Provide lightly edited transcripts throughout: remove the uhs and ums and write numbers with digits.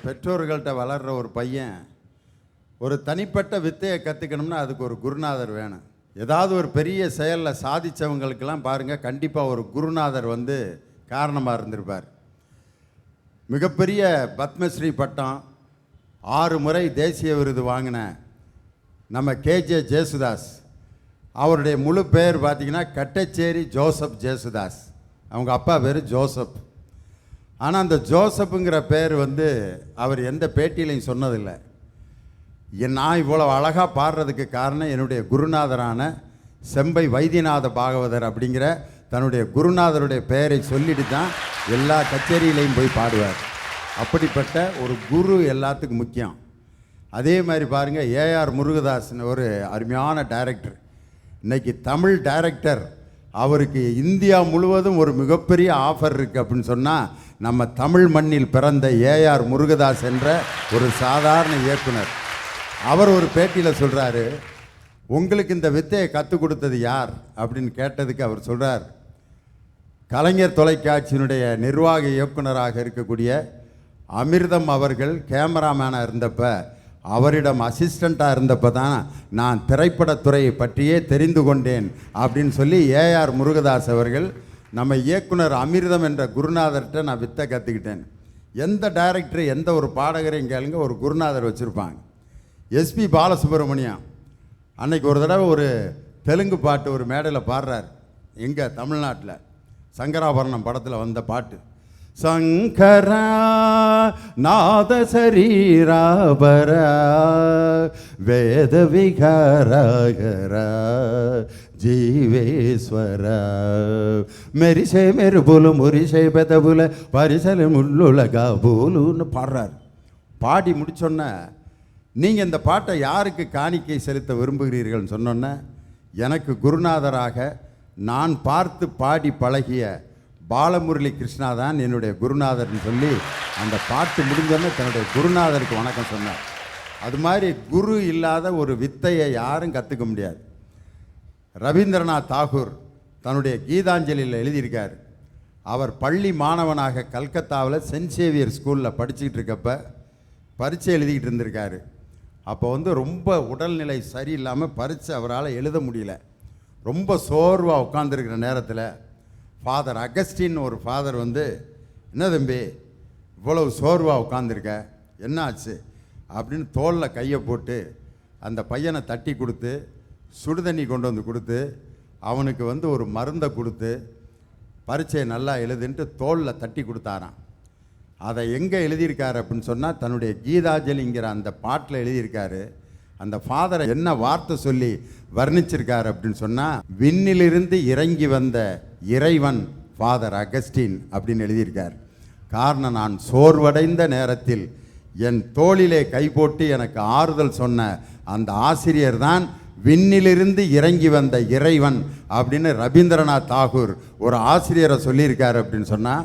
பெற்றோர்கள்ட்ட வளர்கிற ஒரு பையன் ஒரு தனிப்பட்ட வித்தையை கற்றுக்கணும்னா அதுக்கு ஒரு குருநாதர் வேணும். ஏதாவது ஒரு பெரிய செயலில் சாதித்தவங்களுக்கெல்லாம் பாருங்கள், கண்டிப்பாக ஒரு குருநாதர் காரணமாக இருந்திருப்பார். மிகப்பெரிய பத்மஸ்ரீ பட்டம் 6 முறை தேசிய விருது வாங்கின நம்ம கேஜே ஜேசுதாஸ், அவருடைய முழு பேர் பார்த்திங்கன்னா கட்டச்சேரி ஜோசப் ஜேசுதாஸ். அவங்க அப்பா பேர் ஜோசப். ஆனால் அந்த ஜோசப்புங்கிற பேர் அவர் எந்த பேட்டியிலையும் சொன்னதில்லை. நான் இவ்வளோ அழகாக பாடுறதுக்கு காரணம் என்னுடைய குருநாதரான செம்பை வைத்தியநாத பாகவதர் அப்படிங்கிற தன்னுடைய குருநாதருடைய பெயரை சொல்லிட்டு தான் எல்லா கச்சேரியிலையும் போய் பாடுவார். அப்படிப்பட்ட ஒரு குரு எல்லாத்துக்கும் முக்கியம். அதே மாதிரி பாருங்கள், ஏஆர் முருகதாஸ்னு ஒரு அருமையான டைரக்டர், இன்றைக்கி தமிழ் டைரக்டர். அவருக்கு இந்தியா முழுவதும் ஒரு மிகப்பெரிய ஆஃபர் இருக்குது அப்படின்னு சொன்னால் நம்ம தமிழ் மண்ணில் பிறந்த ஏஆர் முருகதாஸ் என்ற ஒரு சாதாரண இயக்குனர். அவர் ஒரு பேட்டியில் சொல்கிறாரு, உங்களுக்கு இந்த வித்தையை கற்றுக் கொடுத்தது யார் அப்படின்னு கேட்டதுக்கு அவர் சொல்கிறார், கலைஞர் தொலைக்காட்சியினுடைய நிர்வாக இயக்குனராக இருக்கக்கூடிய அமிர்தம் அவர்கள் கேமராமேனாக இருந்தப்ப, அவரிடம் அசிஸ்டண்ட்டாக இருந்தப்போ தான் நான் திரைப்படத்துறையை பற்றியே தெரிந்து கொண்டேன் அப்படின்னு சொல்லி ஏஆர் முருகதாஸ் அவர்கள் நம்ம இயக்குனர் அமிர்தம் என்ற குருநாதர்கிட்ட நான் வித்தை கற்றுக்கிட்டேன். எந்த டைரக்டர் எந்த ஒரு பாடகரையும் கேளுங்க, ஒரு குருநாதர் வச்சுருப்பாங்க. எஸ்பி பாலசுப்ரமணியம் அன்னைக்கு ஒரு தடவை ஒரு தெலுங்கு பாட்டு ஒரு மேடையில் பாடுறார். எங்கே தமிழ்நாட்டில் சங்கராபரணம் படத்தில் வந்த பாட்டு, சங்கரா நாத சரீராபரா வேத விகாரகரா ஜீவேஸ்வரா மெரிசே மெருபுல முரிசே பெதபுல பரிசல முள்ளுலகா பூலுன்னு பாடுறார். பாடி முடிச்சோன்ன, நீங்கள் இந்த பாட்டை யாருக்கு காணிக்கை செலுத்த விரும்புகிறீர்கள்னு சொன்னோன்னே, எனக்கு குருநாதராக நான் பார்த்து பாடி பழகிய பாலமுரளி கிருஷ்ணா தான் என்னுடைய குருநாதர்னு சொல்லி அந்த பாட்டு முடிஞ்சோன்னே தன்னுடைய குருநாதருக்கு வணக்கம் சொன்னார். அது மாதிரி குரு இல்லாத ஒரு வித்தையை யாரும் கற்றுக்க முடியாது. ரவீந்திரநாத் தாகூர் தன்னுடைய கீதாஞ்சலியில் எழுதியிருக்கார். அவர் பள்ளி மாணவனாக கல்கத்தாவில் சென்ட் சேவியர் ஸ்கூலில் படிச்சுக்கிட்டு இருக்கப்ப பரீட்சை எழுதிக்கிட்டு இருந்திருக்காரு. அப்போ ரொம்ப உடல்நிலை சரியில்லாமல் பரீட்சை அவரால் எழுத முடியல. ரொம்ப சோர்வாக உட்காந்துருக்கிற நேரத்தில் ஃபாதர் அகஸ்டின் ஒரு ஃபாதர் என்ன தம்பி இவ்வளவு சோர்வாக உட்காந்துருக்க, என்ன ஆச்சு அப்படின்னு தோளில் கையை போட்டு அந்த பையனை தட்டி கொடுத்து சுடுதண்ணி கொண்டு வந்து கொடுத்து அவனுக்கு ஒரு மருந்தை கொடுத்து பரீட்சையை நல்லா எழுதுன்ட்டு தோளில் தட்டி கொடுத்தாராம். அதை எங்கே எழுதியிருக்காரு அப்படின்னு சொன்னால், தன்னுடைய கீதாஞ்சலிங்கிற அந்த பாட்டில் எழுதியிருக்காரு. அந்த ஃபாதரை என்ன வார்த்தை சொல்லி வர்ணிச்சிருக்காரு அப்படின்னு சொன்னால், விண்ணிலிருந்து இறங்கி வந்த இறைவன் ஃபாதர் அகஸ்டின் அப்படின்னு எழுதியிருக்கார். காரணம், நான் சோர்வடைந்த நேரத்தில் என் தோளிலே கை போட்டு எனக்கு ஆறுதல் சொன்ன அந்த ஆசிரியர் தான் விண்ணிலிருந்து இறங்கி வந்த இறைவன் அப்படின்னு ரவீந்திரநாத் தாகூர் ஒரு ஆசிரியரை சொல்லியிருக்காரு அப்படின்னு சொன்னால்,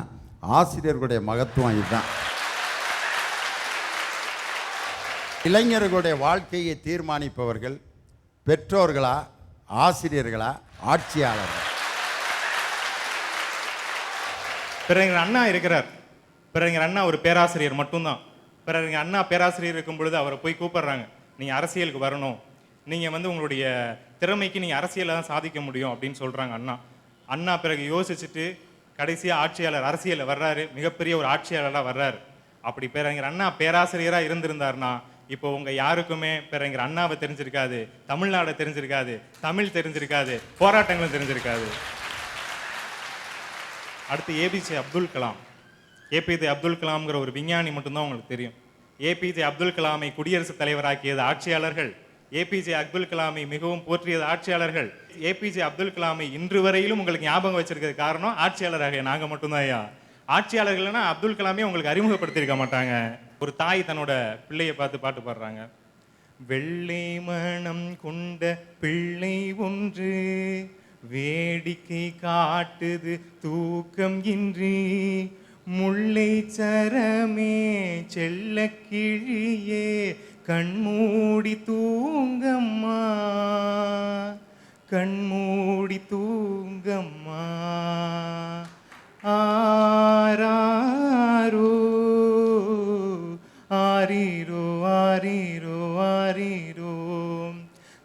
ஆசிரியர்களுடைய மகத்துவம் இதுதான். இளைஞர்களுடைய வாழ்க்கையை தீர்மானிப்பவர்கள் பெற்றோர்களா, ஆசிரியர்களா, ஆட்சியாளர்கள்? பிறகு அண்ணா இருக்கிறார். பிறகு அண்ணா ஒரு பேராசிரியர் மட்டும்தான். பிறகு அண்ணா பேராசிரியர் இருக்கும் பொழுது அவரை போய் கூப்பிடுறாங்க, நீங்கள் அரசியலுக்கு வரணும், நீங்கள் உங்களுடைய திறமைக்கு நீங்கள் அரசியலை தான் சாதிக்க முடியும் அப்படின்னு சொல்கிறாங்க அண்ணா. அண்ணா பிறகு யோசிச்சுட்டு கடைசியாக ஆட்சியாளர் அரசியலில் வர்றாரு. மிகப்பெரிய ஒரு ஆட்சியாளராக வர்றாரு. அப்படி பேரறிஞர் அண்ணா பேராசிரியராக இருந்திருந்தார்னா இப்போ உங்கள் யாருக்குமே பேரறிஞர் அண்ணாவை தெரிஞ்சிருக்காது, தமிழ்நாடை தெரிஞ்சிருக்காது, தமிழ் தெரிஞ்சிருக்காது, போராட்டங்களும் தெரிஞ்சிருக்காது. அடுத்து ஏபிஜே அப்துல் கலாம். ஏபிஜே அப்துல் கலாம்ங்கிற ஒரு விஞ்ஞானி மட்டும்தான் உங்களுக்கு தெரியும். ஏபிஜே அப்துல் கலாமை குடியரசுத் தலைவராக்கியது ஆட்சியாளர்கள். ஏபிஜே அப்துல் கலாமை மிகவும் போற்றியது ஆட்சியாளர்கள். ஏபிஜே அப்துல் கலாமை இன்று வரையிலும் உங்களுக்கு ஞாபகம் வச்சிருக்கிறது காரணம் ஆட்சியாளராக நாங்கள் மட்டும்தான். ஐயா, ஆட்சியாளர்கள்னா அப்துல் கலாமே உங்களுக்கு அறிமுகப்படுத்தியிருக்க மாட்டாங்க. ஒரு தாய் தன்னோட பிள்ளையை பார்த்து பாட்டு பாடுறாங்க. வெள்ளை மனம் கொண்ட பிள்ளை ஒன்று வேடிக்கை காட்டுது தூக்கம் இன்றி, முல்லை சரமே செல்ல கிழியே கண்மூடி தூங்கம்மா, கண்மூடி தூங்கம்மா. ஆராரோ ஆரீரோ.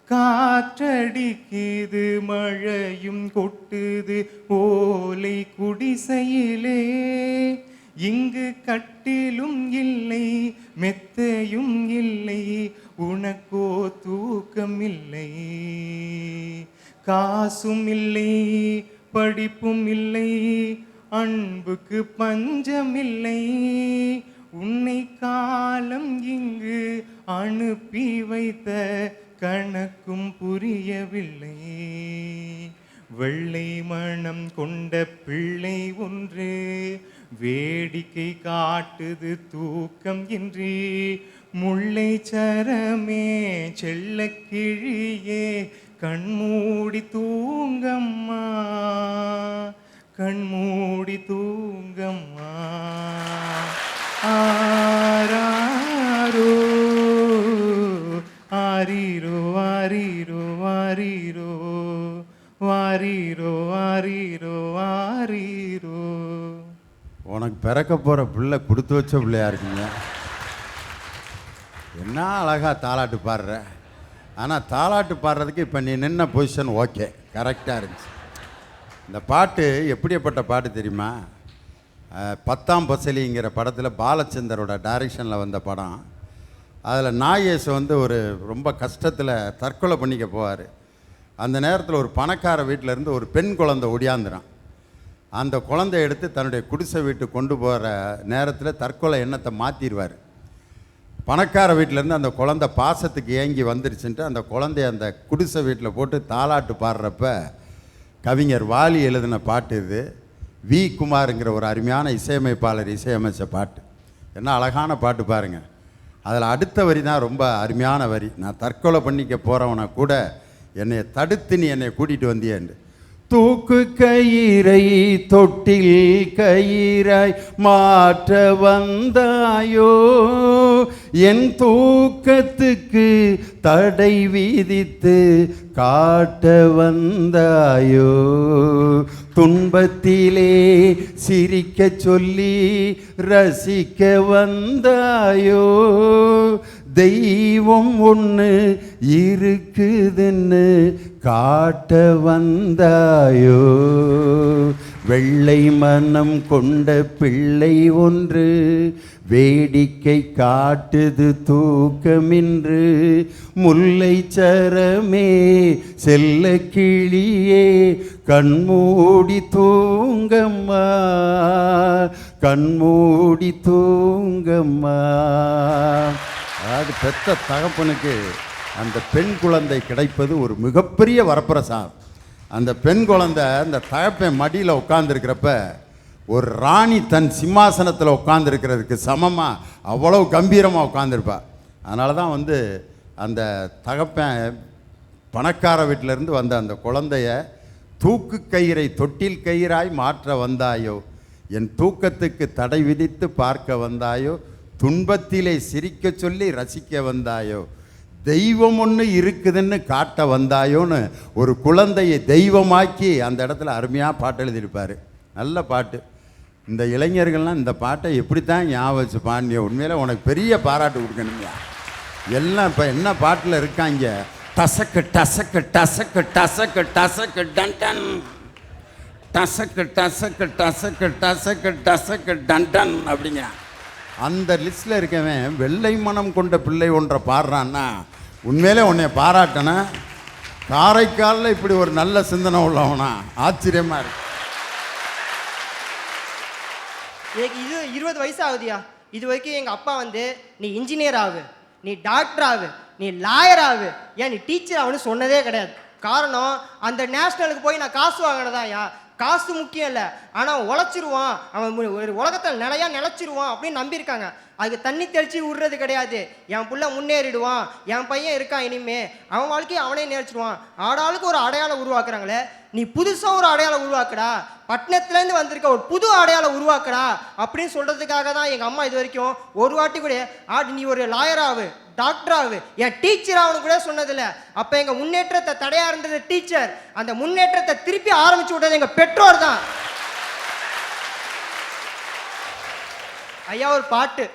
காற்றடிக்குது மழையும் கொட்டுது ஓலை குடிசையிலே, இங்கு கட்டிலும் இல்லை மெத்தையும் இல்லை, உனக்கோ தூக்கம் இல்லை. காசும் இல்லை படிப்பும் இல்லை, அன்புக்கு பஞ்சமில்லை, உன்னை காலம் இங்கு அனுப்பி வைத்த கணக்கும் புரியவில்லை. வெள்ளை மனம் கொண்ட பிள்ளை ஒன்று வேடிக்கை காட்டுது தூக்கம் இன்றி. முல்லை சரமே செல்ல கிழியே கண்மூடி தூங்கம்மா, கண்மூடி தூங்கம்மா. ஆராரோ ஆரீரோ ஆரீரோ ஆரீரோ வாரீரோ ஆரீரோ ஆரீரோ. உனக்கு பிறக்க போகிற பிள்ளை கொடுத்து வச்ச பிள்ளையா இருக்குங்க. என்ன அழகா தாலாட்டு பாடுற. ஆனால் தாலாட்டு பாடுறதுக்கு இப்போ நீ நின்ன பொசிஷன் ஓகே, கரெக்டாக இருந்துச்சு. இந்த பாட்டு எப்படிப்பட்ட பாட்டு தெரியுமா? 10ஆம் பசலிங்கிற படத்தில் பாலச்சந்தரோட டைரக்ஷனில் வந்த படம். அதில் நாகேஷ் வந்து ஒரு ரொம்ப கஷ்டத்தில் தற்கொலை பண்ணிக்க போவார். அந்த நேரத்தில் ஒரு பணக்கார வீட்டிலேருந்து ஒரு பெண் குழந்தை ஒடியாந்துறான். அந்த குழந்தைய எடுத்து தன்னுடைய குடிசை வீட்டுக்கு கொண்டு போகிற நேரத்தில் தற்கொலை எண்ணத்தை மாற்றிடுவார். பணக்கார வீட்டிலேருந்து அந்த குழந்தை பாசத்துக்கு ஏங்கி வந்துருச்சுன்ட்டு அந்த குழந்தைய அந்த குடிசை வீட்டில் போட்டு தாலாட்டு பாடுறப்ப கவிஞர் வாலி எழுதின பாட்டு இது. வி குமாருங்கிற ஒரு அருமையான இசையமைப்பாளர் இசையமைச்ச பாட்டு. என்ன அழகான பாட்டு பாருங்கள். அதில் அடுத்த வரி தான் ரொம்ப அருமையான வரி. நான் தற்கொலை பண்ணிக்க போகிறவனை கூட என்னை தடுத்து நீ என்னை கூட்டிகிட்டு வந்தியேன்னு. தூக்கு கயிறை தொட்டில் கயிறாய் மாற்ற வந்தாயோ, என் தூக்கத்துக்கு தடை விதித்து காட்ட வந்தாயோ, துன்பத்திலே சிரிக்க சொல்லி ரசிக்க வந்தாயோ, தெய்வம் ஒன்று இருக்குதுன்னு காட்ட வந்தாயோ, வெள்ளை மனம் கொண்ட பிள்ளை ஒன்று வேடிக்கை காட்டுது தூக்கமின்று, முல்லை சரமே செல்ல கிளியே கண்மூடி தூங்கம்மா, கண்மூடி தூங்கம்மா. அதாவது பெத்த தகப்பனுக்கு அந்த பெண் குழந்தை கிடைப்பது ஒரு மிகப்பெரிய வரப்பிரசாதம். அந்த பெண் குழந்தை அந்த தகப்பன் மடியில் உட்காந்துருக்கிறப்ப ஒரு ராணி தன் சிம்மாசனத்தில் உட்காந்துருக்கிறதுக்கு சமமாக அவ்வளோ கம்பீரமாக உட்காந்துருப்பா. அதனால தான் வந்து அந்த தகப்பன் பணக்கார வீட்டிலேருந்து வந்த அந்த குழந்தைய தூக்கு கயிறை தொட்டில் கயிறாய் மாற்ற வந்தாயோ, என் தூக்கத்துக்கு தடை விதித்து பார்க்க வந்தாயோ, துன்பத்திலே சிரிக்க சொல்லி ரசிக்க வந்தாயோ, தெய்வம் ஒன்று இருக்குதுன்னு காட்ட வந்தாயோன்னு ஒரு குழந்தையை தெய்வமாக்கி அந்த இடத்துல அருமையாக பாட்டு எழுதியிருப்பார். நல்ல பாட்டு. இந்த இளைஞர்கள்லாம் இந்த பாட்டை எப்படித்தான் ஞாபகம் வச்சு பாண்டிய. உண்மையில் உனக்கு பெரிய பாராட்டு கொடுக்கணுங்க. எல்லாம் இப்போ என்ன பாட்டில் இருக்காங்க, டசக்கு டசக்கு டசக்கு டசக்கு டசக்கு டன்டன், டசக்கு டசக்கு டசக்கு டசக்கு டசக்கு டன்டன் அப்படிங்க. அந்த லிஸ்ட்டில் இருக்கவன் வெள்ளை மனம் கொண்ட பிள்ளை ஒன்றை பாடுறான்னா உண்மையிலே உன்னை பாராட்டனா. காரைக்காலில் இப்படி ஒரு நல்ல சிந்தனை உள்ளவனா ஆச்சரியமாக இருக்கு. எனக்கு 20 வயசு ஆகுதியா. இது வரைக்கும் எங்கள் அப்பா வந்து நீ இன்ஜினியர் ஆகு, நீ டாக்டர் ஆகு, நீ லாயர் ஆகு, ஏன் நீ டீச்சர் ஆகுன்னு சொன்னதே கிடையாது. காரணம் அந்த நேஷ்னலுக்கு போய் நான் காசு வாங்கினதாயா. காசு முக்கியம் இல்லை, ஆனால் உழைச்சிருவான் அவன், ஒரு உலகத்தில் நிலச்சிருவான் அப்படின்னு நம்பியிருக்காங்க. அதுக்கு தண்ணி தெளிச்சு விடுறது கிடையாது. என் புள்ள முன்னேறிடுவான், என் பையன் இருக்கான், இனிமே அவன் வாழ்க்கையை அவனே நேரிச்சிடுவான். ஆடாளுக்கு ஒரு அடையாளம் உருவாக்குறாங்களே, நீ புதுசாக ஒரு அடையாளம் உருவாக்குடா, பட்டணத்துலேருந்து வந்திருக்க ஒரு புது அடையாளம் உருவாக்குடா அப்படின்னு சொல்கிறதுக்காக தான் எங்கள் அம்மா இது வரைக்கும் ஒரு வாட்டி கூட நீ ஒரு லாயராகு, டாக்டராகு, என் டீச்சர் ஆகணும் கூட சொன்னதில்லை. அப்போ எங்கள் முன்னேற்றத்தை தடையாக இருந்தது டீச்சர். அந்த முன்னேற்றத்தை திருப்பி ஆரம்பிச்சு விட்டது எங்கள் பெற்றோர் தான். ஐயா ஒரு பாட்டு,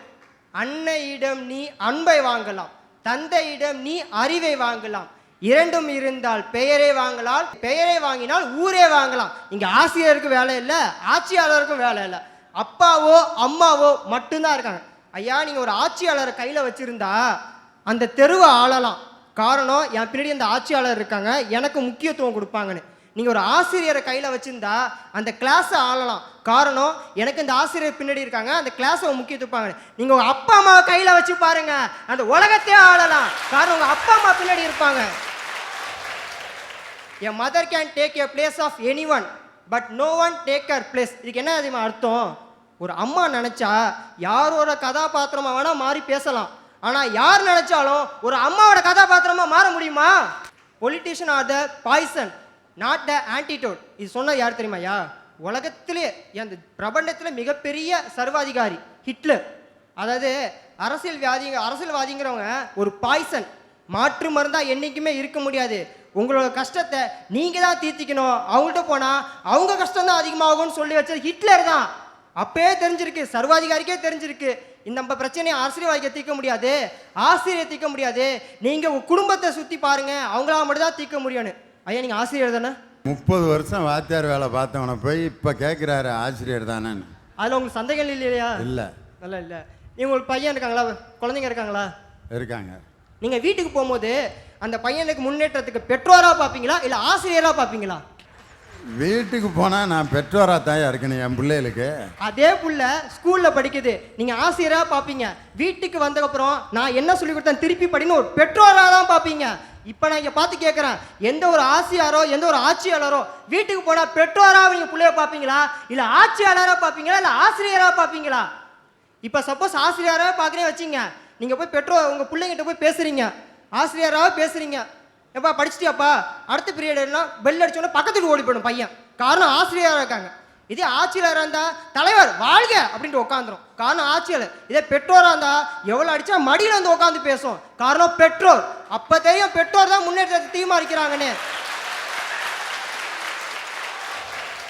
அன்னையிடம் நீ அன்பை வாங்கலாம், தந்தையிடம் நீ அறிவை வாங்கலாம். இரண்டும் இருந்தால் பெயரை வாங்கலாம், பெயரை வாங்கினால் ஊரே வாங்கலாம். இங்க ஆசிரியருக்கு வேலை இல்லை, ஆட்சியாளருக்கும் வேலை இல்லை. அப்பாவோ அம்மாவோ மட்டும்தான் இருக்காங்க. ஐயா, நீங்க ஒரு ஆட்சியாளரை கையில வச்சிருந்தா அந்த தெருவை ஆளலாம். காரணம், என் பின்னாடி அந்த ஆட்சியாளர் இருக்காங்க, எனக்கு முக்கியத்துவம் கொடுப்பாங்கன்னு. நீங்க ஒரு ஆசிரியரை கையில வச்சிருந்தா அந்த கிளாஸை ஆளலாம். காரணம், எனக்கு இந்த ஆசிரியர் பின்னாடி இருக்காங்க, அந்த கிளாஸை முக்கியத்துவம். நீங்க உங்க அப்பா அம்மாவை கையில வச்சு பாருங்க, அந்த உலகத்தையே ஆளலாம். காரணம், உங்க அப்பா அம்மா பின்னாடி இருப்பாங்க. A mother can take a place of anyone, but no one take her place. இதுக்கு என்ன தெரியுமா அர்த்தம்? ஒரு அம்மா நினைச்சா யாரோட கதாபாத்திரமா வேணா மாறி பேசலாம். ஆனா யார் நினைச்சாலும் ஒரு அம்மாவோட கதாபாத்திரமா மாற முடியுமா? Politician are the poison, not the antidote. இது சொன்னது யார் தெரியுமாயா? உலகத்திலே அந்த பிரபஞ்சத்தில் மிகப்பெரிய சர்வாதிகாரி ஹிட்லர். அதாவது அரசியல்வாதிங்கிறவங்க ஒரு பாய்சன், மாற்று மருந்தா என்னைக்குமே இருக்க முடியாது. உங்களோட கஷ்டத்தை நீங்க தான் தீர்த்திக்கணும். அவங்கள்ட்ட போனா அவங்க கஷ்டம் தான் அதிகமாகும்னு சொல்லி வச்சது ஹிட்லர் தான். அப்பயே தெரிஞ்சிருக்கு, சர்வாதிகாரிக்கே தெரிஞ்சிருக்கு, இந்த நம்ம பிரச்சனையை ஆசிரியர் தீர்க்க முடியாது, ஆசிரியர் தீர்க்க முடியாது, நீங்க உங்க குடும்பத்தை சுத்தி பாருங்க, அவங்களால மட்டும் தான் தீர்க்க முடியும்னு. ஐயா, நீங்க ஆசிரியர் தானே? 30 வருஷம் வாத்தியார் வேலை பார்த்தவனை போய் இப்போ கேட்குறாரு ஆசிரியர் தானே. அதில் உங்களுக்கு சந்தேகம் இல்லையா? இல்லை. நல்லா இல்லை. உங்களுக்கு பையன் இருக்காங்களா, குழந்தைங்க இருக்காங்களா? இருக்காங்க. நீங்கள் வீட்டுக்கு போகும்போது அந்த பையனுக்கு முன்னேற்றத்துக்கு பெற்றோராக பார்ப்பீங்களா இல்லை ஆசிரியராக பார்ப்பீங்களா? வீட்டுக்கு போனால் நான் பெற்றோராக தாயா இருக்கணும் என் பிள்ளைகளுக்கு. அதே புள்ள ஸ்கூலில் படிக்குது, நீங்கள் ஆசிரியராக பார்ப்பீங்க. வீட்டுக்கு வந்ததுக்கப்புறம் நான் என்ன சொல்லி கொடுத்தேன் திருப்பி படின்னு ஒரு பெற்றோராக தான் பார்ப்பீங்க. இப்போ நான் இங்கே பார்த்து கேட்குறேன், எந்த ஒரு ஆசிரியரோ எந்த ஒரு ஆட்சியாளரோ வீட்டுக்கு போனால் பெற்றோராக நீங்கள் பிள்ளைய பார்ப்பீங்களா இல்லை ஆட்சியாளராக பார்ப்பீங்களா இல்லை ஆசிரியராக பார்ப்பீங்களா? இப்போ சப்போஸ் ஆசிரியராக பார்க்குறேன் வச்சிங்க, நீங்கள் போய் பெற்றோர் உங்கள் பிள்ளைங்கிட்ட போய் பேசுகிறீங்க, ஆசிரியராக பேசுகிறீங்க, எப்பா படிச்சிட்டியாப்பா, அடுத்த பீரியட்னா பெல் அடிச்சோன்னா பக்கத்துக்கு ஓடி போயிடும் பையன். காரணம் ஆசிரியராக இருக்காங்க. இதே ஆட்சியாளராக இருந்தால் தலைவர் வாழ்க அப்படின்ட்டு உட்காந்துரும், காரணம் ஆட்சியாளர். இதே பெற்றோராக இருந்தால் எவ்வளோ அடித்தா மடியில் வந்து உட்காந்து பேசும், காரணம் பெற்றோர். அப்போ தெரியும் பெற்றோர் தான் முன்னேற்றத்தை தீர்மானிக்கிறாங்கன்னு.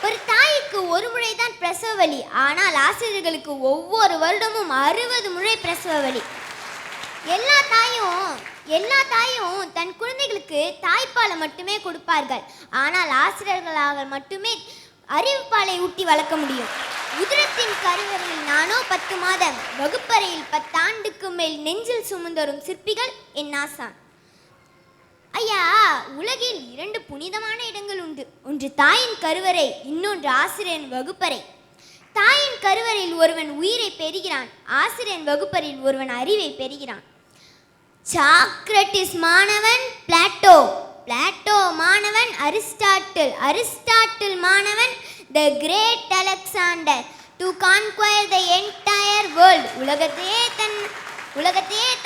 ஒரு தாய்க்கு ஒரு முறைதான் பிரசவ வலி, ஆனால் ஆசிரியர்களுக்கு ஒவ்வொரு வருடமும் 60 முறை பிரசவ வலி. எல்லா தாயும் தன் குழந்தைகளுக்கு தாய்ப்பாலை மட்டுமே கொடுப்பார்கள், ஆனால் ஆசிரியர்களாக மட்டுமே அறிவுப்பாலை ஊட்டி வளர்க்க முடியும். உதிரத்தின் கருவறையில் நானோ 10 மாதம், வகுப்பறையில் 10 ஆண்டுக்கு மேல் நெஞ்சில் சுமந்தரும் சிற்பிகள் என் ஆசான். ஐயா, உலகில் 2 புனிதமான இடங்கள் உண்டு. ஒன்று தாயின் கருவறை, இன்னொன்று ஆசிரியரின் வகுப்பறை. தாயின் கருவறையில் ஒருவன் உயிரை பெறுகிறான், ஆசிரியரின் வகுப்பறையில் ஒருவன் அறிவை பெறுகிறான். சாக்ரட்டிஸ் மாணவன் பிளாட்டோ, பிளாட்டோ மாணவன் அரிஸ்டாட்டில், அரிஸ்டாட்டில் மாணவன் the great Alexander. To conquer the entire world, உலகத்தையே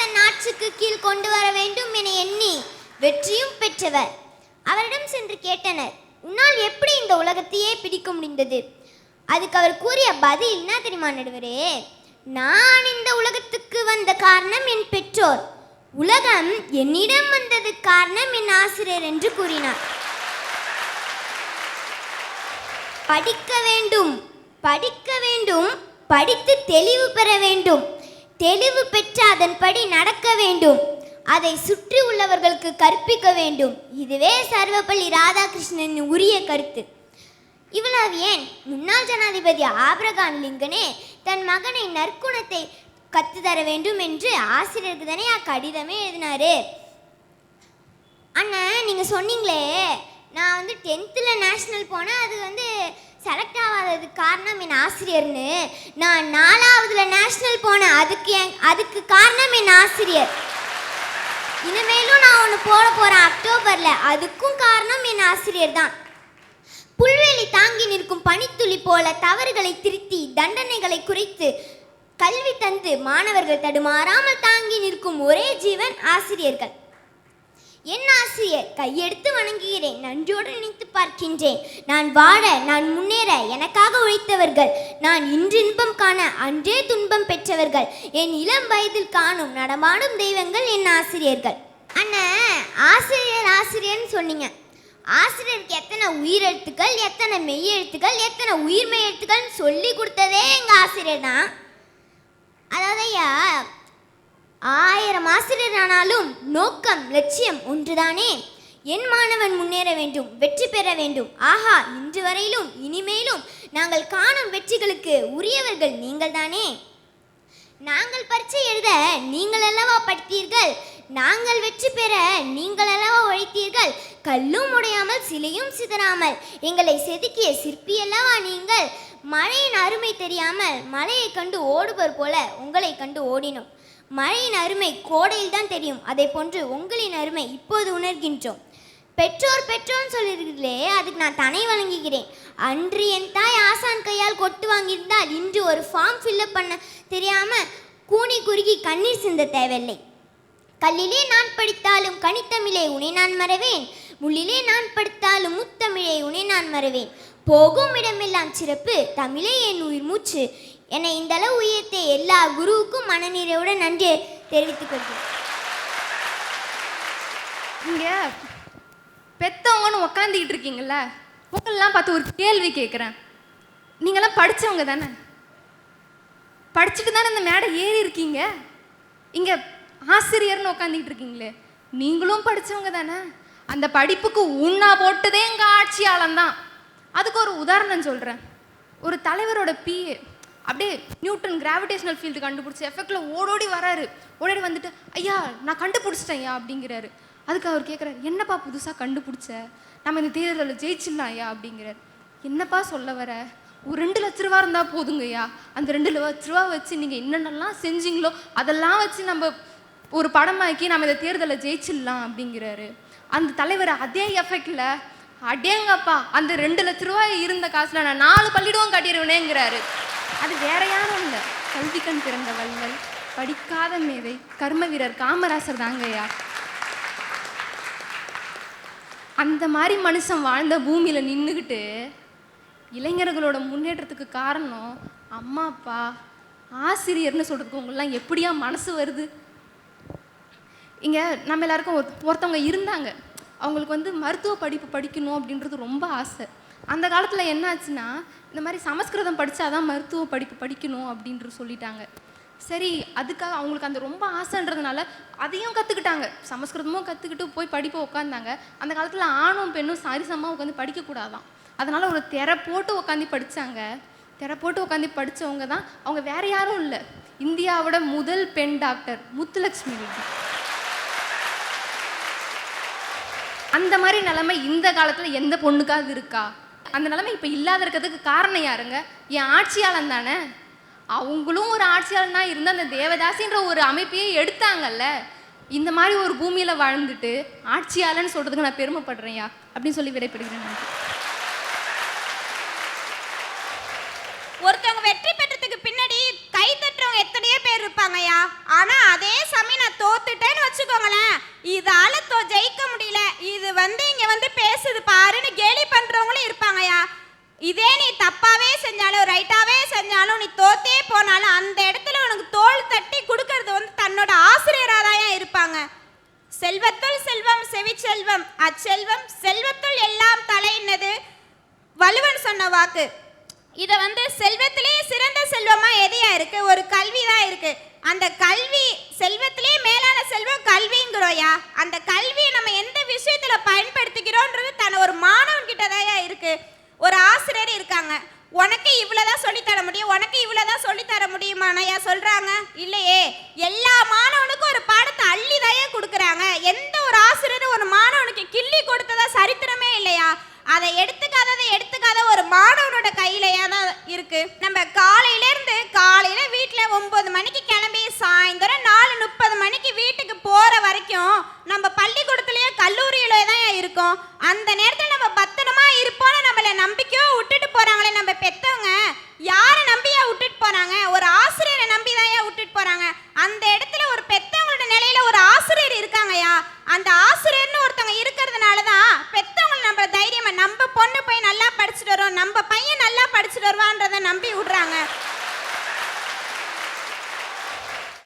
தன் ஆட்சிக்கு கீழ் கொண்டு வர வேண்டும் என எண்ணி வெற்றியும் பெற்றவர். அவரிடம் சென்று கேட்டனர், உன்னால் எப்படி இந்த உலகத்தையே பிடிக்க முடிந்தது? அதுக்கு அவர் கூறிய பதில் என்ன தெரியுமா நடுவரே? நான் இந்த உலகத்துக்கு வந்த காரணம் என் பெற்றோர், உலகம் என்னிடம் வந்தது காரணம் என் ஆசிரியர் என்று கூறினார். படிக்க வேண்டும், படிக்க வேண்டும், படித்து தெளிவு பெற வேண்டும், தெளிவு பெற்று அதன்படி நடக்க வேண்டும், அதை சுற்றி உள்ளவர்களுக்கு கற்பிக்க வேண்டும். இதுவே சர்வப்பள்ளி ராதாகிருஷ்ணனின் உரிய கருத்து. இவ்வளவு ஏன், முன்னாள் ஜனாதிபதி ஆபிரகாம் லிங்கனே தன் மகனை நற்குணத்தை கற்றுத்தர வேண்டும் என்று ஆசிரியருக்கு தானே கடிதமே எழுதினாரு. அண்ணன், நீங்கள் சொன்னீங்களே நான் 10th நேஷ்னல் போனேன், அது செலக்ட் ஆகாததுக்கு காரணம் என் ஆசிரியர்னு. நான் 4வது நேஷ்னல் போனேன், அதுக்கு காரணம் என் ஆசிரியர். இனிமேலும் நான் ஒன்று போட போகிறேன் அக்டோபரில், அதுக்கும் காரணம் என் ஆசிரியர் தான். புல்வெளி தாங்கி நிற்கும் பனித்துளி போல தவறுகளை திருத்தி தண்டனைகளை குறைத்து கல்வி தந்து மாணவர்கள் தடுமாறாமல் தாங்கி நிற்கும் ஒரே ஜீவன் ஆசிரியர்கள். என் ஆசிரியர் கையெடுத்து வணங்குகிறேன், நன்றியோடு நினைத்து பார்க்கின்றேன். நான் வாழ, நான் முன்னேற எனக்காக உழைத்தவர்கள், நான் இன்று இன்பம் காண அன்றே துன்பம் பெற்றவர்கள், என் இளம் வயதில் காணும் நடமாடும் தெய்வங்கள் என் ஆசிரியர்கள். அண்ணன், ஆசிரியர்னு சொன்னீங்க, ஆசிரியருக்கு எத்தனை உயிரெழுத்துக்கள், எத்தனை மெய்யெழுத்துக்கள், எத்தனை உயிர்மெய் எழுத்துக்கள்னு சொல்லி கொடுத்ததே எங்கள் ஆசிரியர் தான். அதாவது ஐயா, 1000 ஆசிரியர் ஆனாலும் நோக்கம் லட்சியம் ஒன்றுதானே. என் மாணவன் முன்னேற வேண்டும், வெற்றி பெற வேண்டும். ஆஹா, இன்று வரையிலும் இனிமேலும் நாங்கள் காணும் வெற்றிகளுக்கு உரியவர்கள் நீங்கள் தானே. நாங்கள் பரீட்சை எழுத நீங்கள் அல்லவா படித்தீர்கள், நாங்கள் வெற்றி பெற நீங்கள் அல்லவா உழைத்தீர்கள். கல்லும் உடையாமல் சிலையும் சிதறாமல் எங்களை செதுக்கிய சிற்பி அல்லவா நீங்கள். மழையின் அருமை தெரியாமல் மலையை கண்டு ஓடுவர் போல உங்களை கண்டு ஓடினோம். மழையின் அருமை கோடையில் தான் தெரியும், அதை போன்று உங்களின் அருமை இப்போது உணர்கின்றோம். பெற்றோர் பெற்றோர்னு சொல்லியிருக்கிறீர்களே, அதுக்கு நான் தனை வழங்குகிறேன். அன்று என் தாய் ஆசான் கையால் கொட்டு வாங்கியிருந்தால் இன்று ஒரு ஃபார்ம் ஃபில்அப் பண்ண தெரியாமல் கூனி குறுகி கண்ணீர் சிந்த தேவையில்லை. கல்லிலே நான் படித்தாலும் கனித்தமிழே உன்னை நான் மறவேன், முள்ளிலே நான் படித்தாலும் முத்தமிழே உன்னை நான் மறவேன். போகும் இடமெல்லாம் சிறப்பு, தமிழே என் உயிர் மூச்சு. என்னை இந்தளவு உயர்த்த எல்லா குருவுக்கும் மனநிறைவுடன் நன்றி தெரிவித்துக் கொள்கிறேன். இங்க பெத்தவங்கன்னு உக்காந்துக்கிட்டு இருக்கீங்கல்ல, உங்களெல்லாம் பார்த்து ஒரு கேள்வி கேட்குறேன். நீங்களாம் படித்தவங்க தானே, படிச்சுட்டு தானே இந்த மேடை ஏறி இருக்கீங்க. இங்கே ஆசிரியர்னு உட்காந்துக்கிட்டு இருக்கீங்களே, நீங்களும் படித்தவங்க தானே. அந்த படிப்புக்கு உண்ணா போட்டதே எங்கள் ஆட்சியாளன்தான். அதுக்கு ஒரு உதாரணம் சொல்கிறேன். ஒரு தலைவரோட பிஏ அப்படியே நியூட்டன் கிராவிடேஷனல் ஃபீல்டு கண்டுபிடிச்ச எஃபெக்டில் ஓடோடி வராரு. ஓடோடி வந்துட்டு, ஐயா நான் கண்டுபிடிச்சிட்டேன் ஐயா அப்படிங்கிறாரு. அதுக்கு அவர் கேட்குறாரு, என்னப்பா புதுசாக கண்டுபிடிச்ச, நம்ம இந்த தேர்தலில் ஜெயிச்சிடலாம் ஐயா அப்படிங்கிறார். என்னப்பா சொல்ல வர, ஒரு 2 லட்ச ரூபா இருந்தால் போதுங்கய்யா, அந்த 2 லட்ச ரூபா வச்சு நீங்கள் என்னென்னலாம் செஞ்சீங்களோ அதெல்லாம் வச்சு நம்ம ஒரு படமாக்கி நம்ம இந்த தேர்தலில் ஜெயிச்சிடலாம் அப்படிங்கிறாரு. அந்த தலைவர் அதே எஃபெக்டில், அடேங்கப்பா அந்த 2 லட்ச ரூபா இருந்த காசில் நான் 4 பள்ளியிடவும் கட்டிடுவேனேங்கிறாரு. அது வேற யாரும் இல்லை, கல்விக்கண் பிறந்த வள்ளல், படிக்காத மேதை, கர்ம வீரர் காமராசர் தாங்கய்யா. அந்த மாதிரி மனுஷன் வாழ்ந்த பூமியில் நின்றுக்கிட்டு இளைஞர்களோட முன்னேற்றத்துக்கு காரணம் அம்மா அப்பா ஆசிரியர்னு சொல்கிறதுக்கு உங்களெலாம் எப்படியா மனசு வருது? இங்கே நம்ம எல்லாருக்கும் ஒருத்தவங்க இருந்தாங்க, அவங்களுக்கு மருத்துவ படிப்பு படிக்கணும் அப்படின்றது ரொம்ப ஆசை. அந்த காலத்தில் என்ன ஆச்சுன்னா, இந்த மாதிரி சமஸ்கிருதம் படித்தாதான் மருத்துவ படிப்பு படிக்கணும் அப்படின்ட்டு சொல்லிட்டாங்க. சரி, அதுக்காக அவங்களுக்கு அந்த ரொம்ப ஆசைன்றதுனால அதையும் கற்றுக்கிட்டாங்க, சமஸ்கிருதமும் கற்றுக்கிட்டு போய் படிப்பை உட்காந்தாங்க. அந்த காலத்தில் ஆணும் பெண்ணும் சரிசமாக உட்காந்து படிக்கக்கூடாதான். அதனால் ஒரு திரை போட்டு உட்காந்து படித்தாங்க. திரை போட்டு உட்காந்து படித்தவங்க தான் அவங்க, வேறு யாரும் இல்லை, இந்தியாவோட முதல் பெண் டாக்டர் முத்துலட்சுமி ரெட்டி. அந்த மாதிரி நிலைமை இந்த காலத்தில் எந்த பொண்ணுக்காவது இருக்கா? அந்த நிலைமை இப்போ இல்லாத இருக்கிறதுக்கு காரணம் யாருங்க? என் ஆட்சியாளன் தானே. அவங்களும் ஒரு ஆட்சியாளனா இருந்து அந்த தேவதாசின்ற ஒரு அமைப்பையே எடுத்தாங்கல்ல. இந்த மாதிரி ஒரு பூமியில் வாழ்ந்துட்டு ஆட்சியாளன்னு சொல்கிறதுக்கு நான் பெருமைப்படுறேன்யா அப்படின்னு சொல்லி விடைபெறுகிறேன். ஒருத்தவங்க வெற்றி பெற்றதுக்கு பின்னாடி கை தட்டுறவங்க எத்தனையோ பேர் இருப்பாங்கய்யா. ஆனா அதே சமயம் நான் தோத்துட்டேன்னு வச்சுக்கோங்களேன், இதால ஜெயிக்க முடியல, இது இங்க பேசுது பாருன்னு கேலி பண்றவங்களும் இருப்பாங்கய்யா. இதே நீ தப்பாவே செஞ்சாலும் ரைட்டாவே செஞ்சாலும் நீ தோத்தே போனாலும் அந்த இடத்துல உனக்கு தோள் தட்டி கொடுக்கறது தன்னோட ஆசிரியராதாயா இருப்பாங்க. செல்வத்துள் செல்வம் செவிச்செல்வம் அச்செல்வம் செல்வத்துள் எல்லாம் தலையினது வள்ளுவன் சொன்ன வாக்கு. இதை செல்வத்திலேயே சிறந்த செல்வமா எதையா இருக்கு? ஒரு கல்வி தான் இருக்கு. அந்த கல்வி செல்வத்திலேயே மேலான செல்வம் கல்விங்கிறோயா. அந்த கல்வியை நம்ம எந்த விஷயத்துல பயன்படுத்திக்கிறோன்றது தன்னை ஒரு மாணவன் கிட்டதாயா இருக்கு. ஒரு ஆசிரியர் இருக்காங்க, உனக்கு இவ்வளவுதான் சொல்லித்தர முடியும், உனக்கு இவ்வளவுதான் சொல்லித்தர முடியுமானையா சொல்றாங்க? இல்லையே. எல்லா மாணவனுக்கும் ஒரு பாடத்தை அள்ளிதாயா கொடுக்குறாங்க. எந்த ஒரு ஆசிரியரும் ஒரு மாணவனுக்கு கிள்ளி கொடுத்ததா சரித்திரமே இல்லையா. அதை எடுத்துக்காத ஒரு மாணவனோட கையிலையா தான் இருக்கு. நம்ம காலையில வீட்டில் 9 மணிக்கு கிளம்பி சாயந்தரம் 4:30 மணிக்கு வீட்டுக்கு போற வரைக்கும் நம்ம பள்ளிக்கூடத்துலயோ கல்லூரியில தான் இருக்கோம். அந்த நேரத்தில் நம்ம பத்திரமா இருப்போம்னு நம்மள நம்பிக்கையோ விட்டுட்டு போறாங்களே நம்ம பெத்தவங்க, யாரை நம்பியா விட்டுட்டு போறாங்க? ஒரு ஆசிரியரை நம்பிதான் விட்டுட்டு போறாங்க. அந்த இடத்துல ஒரு பெத்தவங்களோட நிலையில ஒரு ஆசிரியர் இருக்காங்கயா. அந்த ஆசிரியர்னு ஒருத்தவங்க இருக்கிறதுனால தான் பெத்தவங்க நம்ம தைரியமா, நம்ம பொண்ணு போய் நல்லா படிச்சுட்டு வரோம், நம்ம பையன் நல்லா